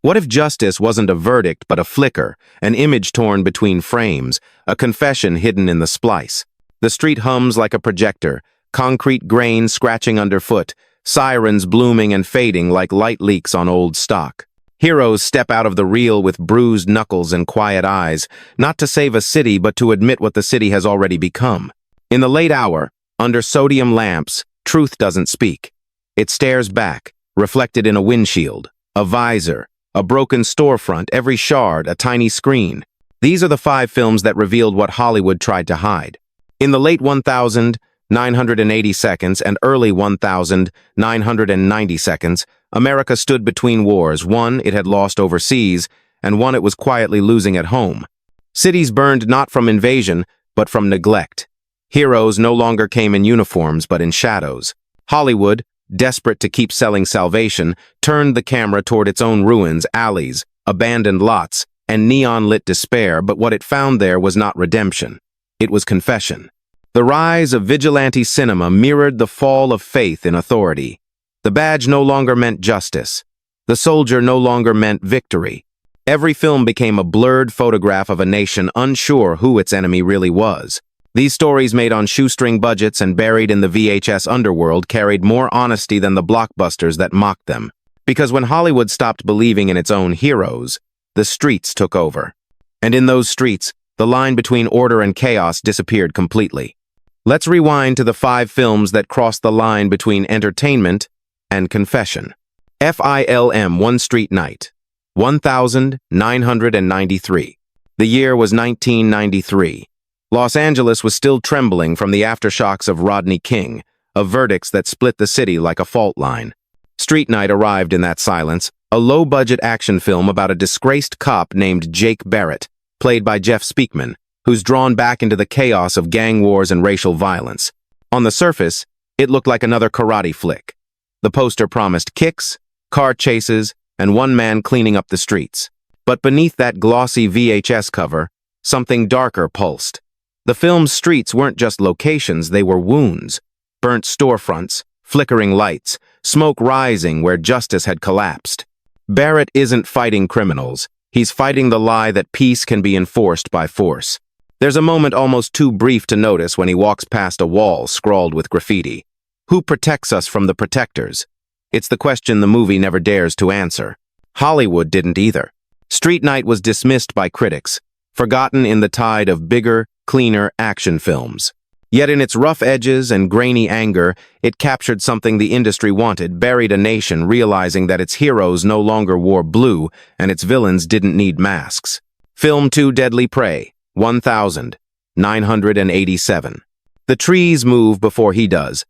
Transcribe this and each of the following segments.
What if justice wasn't a verdict but a flicker, an image torn between frames, a confession hidden in the splice? The street hums like a projector, concrete grain scratching underfoot, sirens blooming and fading like light leaks on old stock. Heroes step out of the reel with bruised knuckles and quiet eyes, not to save a city but to admit what the city has already become. In the late hour, under sodium lamps, truth doesn't speak. It stares back, reflected in a windshield, a visor, a broken storefront, every shard, a tiny screen. These are the 5 films that revealed what Hollywood tried to hide. In the late 1980 seconds and early 1990 seconds, America stood between wars, one it had lost overseas, and one it was quietly losing at home. Cities burned not from invasion, but from neglect. Heroes no longer came in uniforms, but in shadows. Hollywood, desperate to keep selling salvation, turned the camera toward its own ruins, alleys, abandoned lots, and neon-lit despair, but what it found there was not redemption. It was confession. The rise of vigilante cinema mirrored the fall of faith in authority. The badge no longer meant justice. The soldier no longer meant victory. Every film became a blurred photograph of a nation unsure who its enemy really was. These stories made on shoestring budgets and buried in the VHS underworld carried more honesty than the blockbusters that mocked them. Because when Hollywood stopped believing in its own heroes, the streets took over. And in those streets, the line between order and chaos disappeared completely. Let's rewind to the 5 films that crossed the line between entertainment and confession. FILM One Street Night, 1993. The year was 1993. Los Angeles was still trembling from the aftershocks of Rodney King, of verdicts that split the city like a fault line. Street Night arrived in that silence, a low-budget action film about a disgraced cop named Jake Barrett, played by Jeff Speakman, who's drawn back into the chaos of gang wars and racial violence. On the surface, it looked like another karate flick. The poster promised kicks, car chases, and one man cleaning up the streets. But beneath that glossy VHS cover, something darker pulsed. The film's streets weren't just locations, they were wounds. Burnt storefronts, flickering lights, smoke rising where justice had collapsed. Barrett isn't fighting criminals. He's fighting the lie that peace can be enforced by force. There's a moment almost too brief to notice when he walks past a wall scrawled with graffiti. Who protects us from the protectors? It's the question the movie never dares to answer. Hollywood didn't either. Street Night was dismissed by critics, forgotten in the tide of bigger, cleaner action films. Yet in its rough edges and grainy anger, it captured something the industry wanted, buried a nation realizing that its heroes no longer wore blue and its villains didn't need masks. Film 2 Deadly Prey, 1987. The trees move before he does.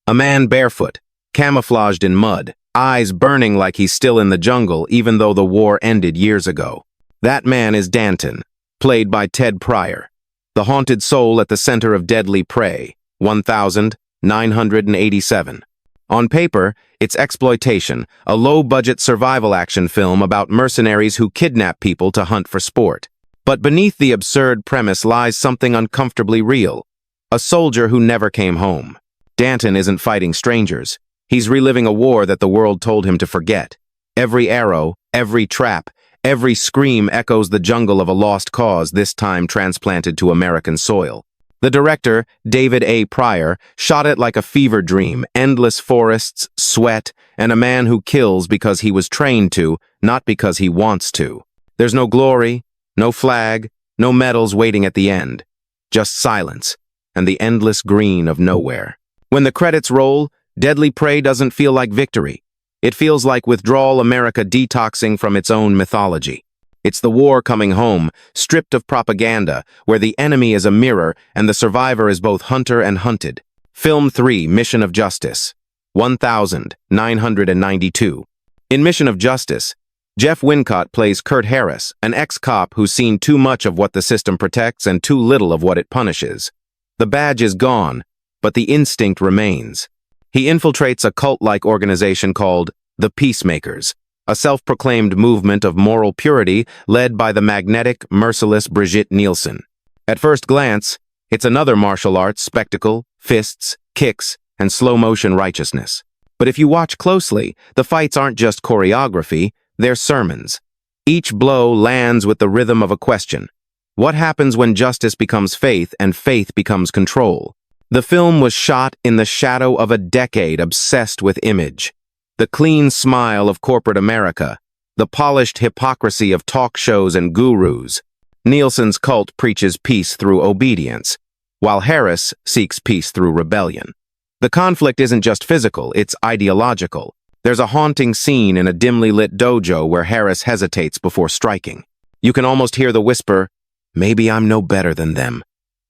A man barefoot, camouflaged in mud, eyes burning like he's still in the jungle even though the war ended years ago. That man is Danton, played by Ted Pryor, the haunted soul at the center of Deadly Prey, 1987. On paper, it's exploitation, a low-budget survival action film about mercenaries who kidnap people to hunt for sport. But beneath the absurd premise lies something uncomfortably real, a soldier who never came home. Danton isn't fighting strangers. He's reliving a war that the world told him to forget. Every arrow, every trap, every scream echoes the jungle of a lost cause, this time transplanted to American soil. The director, David A. Pryor, shot it like a fever dream, endless forests, sweat, and a man who kills because he was trained to, not because he wants to. There's no glory, no flag, no medals waiting at the end. Just silence, and the endless green of nowhere. When the credits roll, Deadly Prey doesn't feel like victory. It feels like withdrawal America detoxing from its own mythology. It's the war coming home, stripped of propaganda, where the enemy is a mirror and the survivor is both hunter and hunted. Film 3, Mission of Justice, 1992. In Mission of Justice, Jeff Wincott plays Kurt Harris, an ex-cop who's seen too much of what the system protects and too little of what it punishes. The badge is gone, but the instinct remains. He infiltrates a cult-like organization called the Peacemakers, a self-proclaimed movement of moral purity led by the magnetic, merciless Brigitte Nielsen. At first glance, it's another martial arts spectacle, fists, kicks, and slow-motion righteousness. But if you watch closely, the fights aren't just choreography, they're sermons. Each blow lands with the rhythm of a question. What happens when justice becomes faith and faith becomes control? The film was shot in the shadow of a decade obsessed with image. The clean smile of corporate America, the polished hypocrisy of talk shows and gurus. Nielsen's cult preaches peace through obedience, while Harris seeks peace through rebellion. The conflict isn't just physical, it's ideological. There's a haunting scene in a dimly lit dojo where Harris hesitates before striking. You can almost hear the whisper, "Maybe I'm no better than them."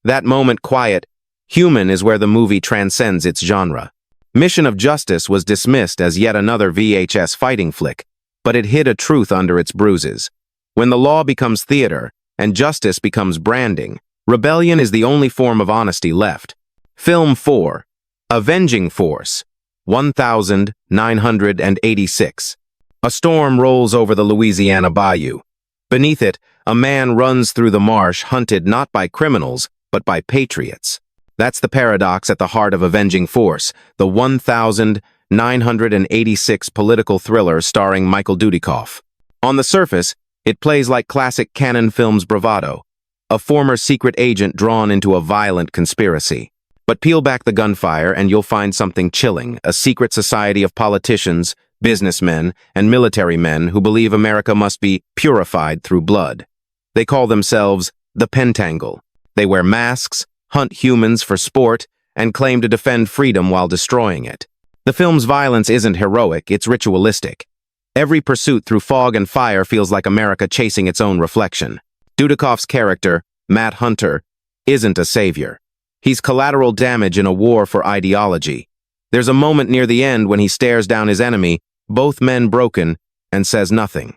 That moment quiet, human is where the movie transcends its genre. Mission of Justice was dismissed as yet another VHS fighting flick, but it hid a truth under its bruises. When the law becomes theater and justice becomes branding, rebellion is the only form of honesty left. Film 4, Avenging Force, 1986. A storm rolls over the Louisiana bayou. Beneath it, a man runs through the marsh hunted not by criminals, but by patriots. That's the paradox at the heart of Avenging Force, the 1986 political thriller starring Michael Dudikoff. On the surface, it plays like classic Cannon Films bravado, a former secret agent drawn into a violent conspiracy. But peel back the gunfire and you'll find something chilling, a secret society of politicians, businessmen, and military men who believe America must be purified through blood. They call themselves the Pentangle. They wear masks, hunt humans for sport, and claim to defend freedom while destroying it. The film's violence isn't heroic, it's ritualistic. Every pursuit through fog and fire feels like America chasing its own reflection. Dudikoff's character, Matt Hunter, isn't a savior. He's collateral damage in a war for ideology. There's a moment near the end when he stares down his enemy, both men broken, and says nothing.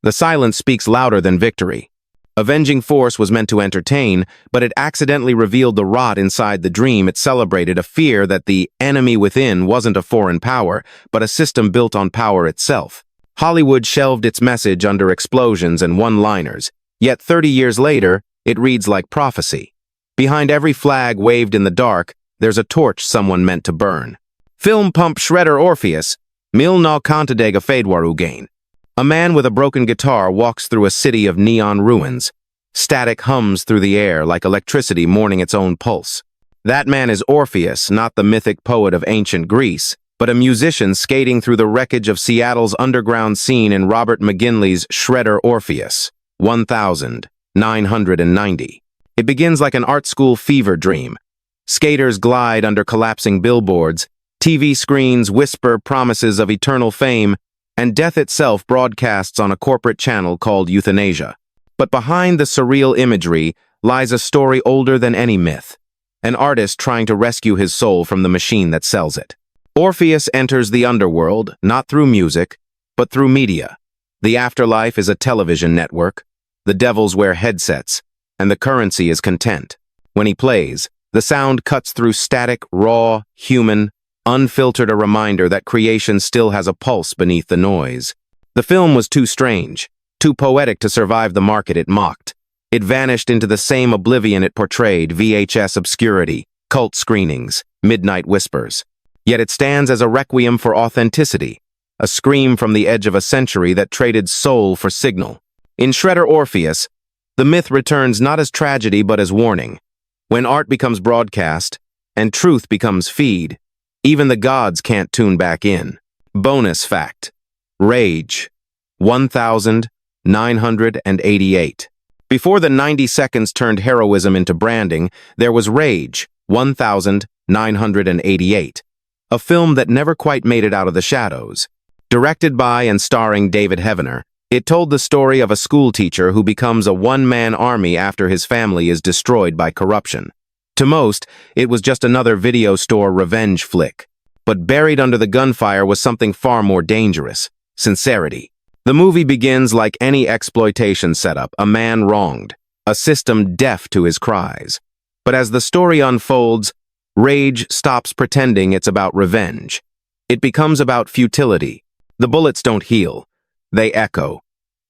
The silence speaks louder than victory. Avenging Force was meant to entertain, but it accidentally revealed the rot inside the dream it celebrated, a fear that the enemy within wasn't a foreign power, but a system built on power itself. Hollywood shelved its message under explosions and one-liners, yet 30 years later, it reads like prophecy. Behind every flag waved in the dark, there's a torch someone meant to burn. Film pump Shredder Orpheus, Mil na Kantadega Fadewarugain. A man with a broken guitar walks through a city of neon ruins. Static hums through the air like electricity mourning its own pulse. That man is Orpheus, not the mythic poet of ancient Greece, but a musician skating through the wreckage of Seattle's underground scene in Robert McGinley's Shredder Orpheus, 1990. It begins like an art school fever dream. Skaters glide under collapsing billboards, TV screens whisper promises of eternal fame, and death itself broadcasts on a corporate channel called euthanasia. But behind the surreal imagery lies a story older than any myth, an artist trying to rescue his soul from the machine that sells it. Orpheus enters the underworld, not through music, but through media. The afterlife is a television network, the devils wear headsets, and the currency is content. When he plays, the sound cuts through static, raw, human, unfiltered, a reminder that creation still has a pulse beneath the noise. The film was too strange, too poetic to survive the market it mocked. It vanished into the same oblivion it portrayed, VHS obscurity, cult screenings, midnight whispers. Yet it stands as a requiem for authenticity, a scream from the edge of a century that traded soul for signal. In Shredder Orpheus, the myth returns not as tragedy but as warning. When art becomes broadcast and truth becomes feed, even the gods can't tune back in. Bonus fact: Rage, 1988. Before the 90 seconds turned heroism into branding, there was Rage, 1988, a film that never quite made it out of the shadows. Directed by and starring David Heavener, it told the story of a schoolteacher who becomes a one-man army after his family is destroyed by corruption. To most, it was just another video store revenge flick. But buried under the gunfire was something far more dangerous: sincerity. The movie begins like any exploitation setup, a man wronged, a system deaf to his cries. But as the story unfolds, Rage stops pretending it's about revenge. It becomes about futility. The bullets don't heal. They echo.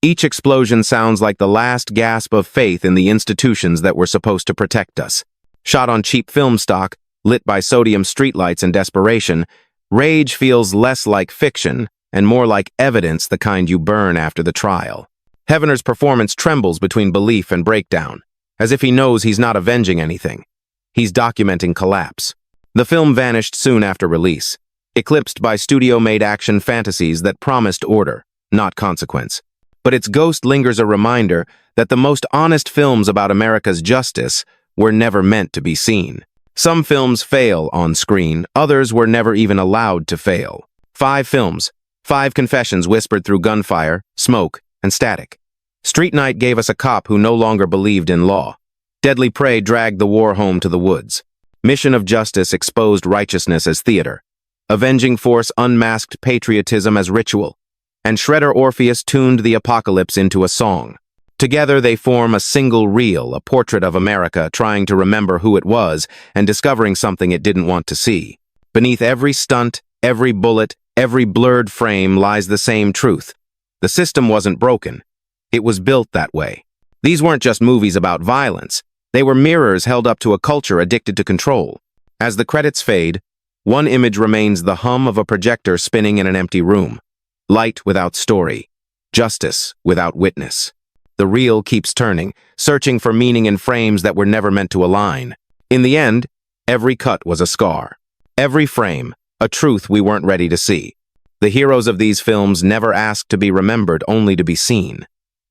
Each explosion sounds like the last gasp of faith in the institutions that were supposed to protect us. Shot on cheap film stock, lit by sodium streetlights and desperation, Rage feels less like fiction and more like evidence, the kind you burn after the trial. Heavener's performance trembles between belief and breakdown, as if he knows he's not avenging anything. He's documenting collapse. The film vanished soon after release, eclipsed by studio-made action fantasies that promised order, not consequence. But its ghost lingers a reminder that the most honest films about America's justice were never meant to be seen. Some films fail on screen, others were never even allowed to fail. 5 films, 5 confessions whispered through gunfire, smoke, and static. Street Night gave us a cop who no longer believed in law. Deadly Prey dragged the war home to the woods. Mission of Justice exposed righteousness as theater. Avenging Force unmasked patriotism as ritual. And Shredder Orpheus tuned the apocalypse into a song. Together they form a single reel, a portrait of America trying to remember who it was and discovering something it didn't want to see. Beneath every stunt, every bullet, every blurred frame lies the same truth. The system wasn't broken. It was built that way. These weren't just movies about violence. They were mirrors held up to a culture addicted to control. As the credits fade, one image remains: the hum of a projector spinning in an empty room. Light without story. Justice without witness. The reel keeps turning, searching for meaning in frames that were never meant to align. In the end, every cut was a scar. Every frame, a truth we weren't ready to see. The heroes of these films never asked to be remembered, only to be seen.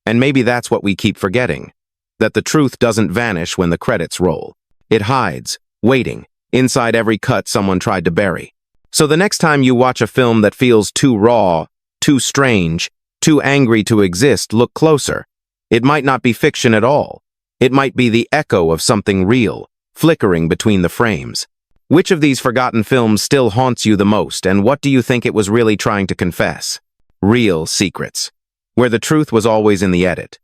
And maybe that's what we keep forgetting. That the truth doesn't vanish when the credits roll. It hides, waiting, inside every cut someone tried to bury. So the next time you watch a film that feels too raw, too strange, too angry to exist, look closer. It might not be fiction at all. It might be the echo of something real, flickering between the frames. Which of these forgotten films still haunts you the most, and what do you think it was really trying to confess? Real secrets, where the truth was always in the edit.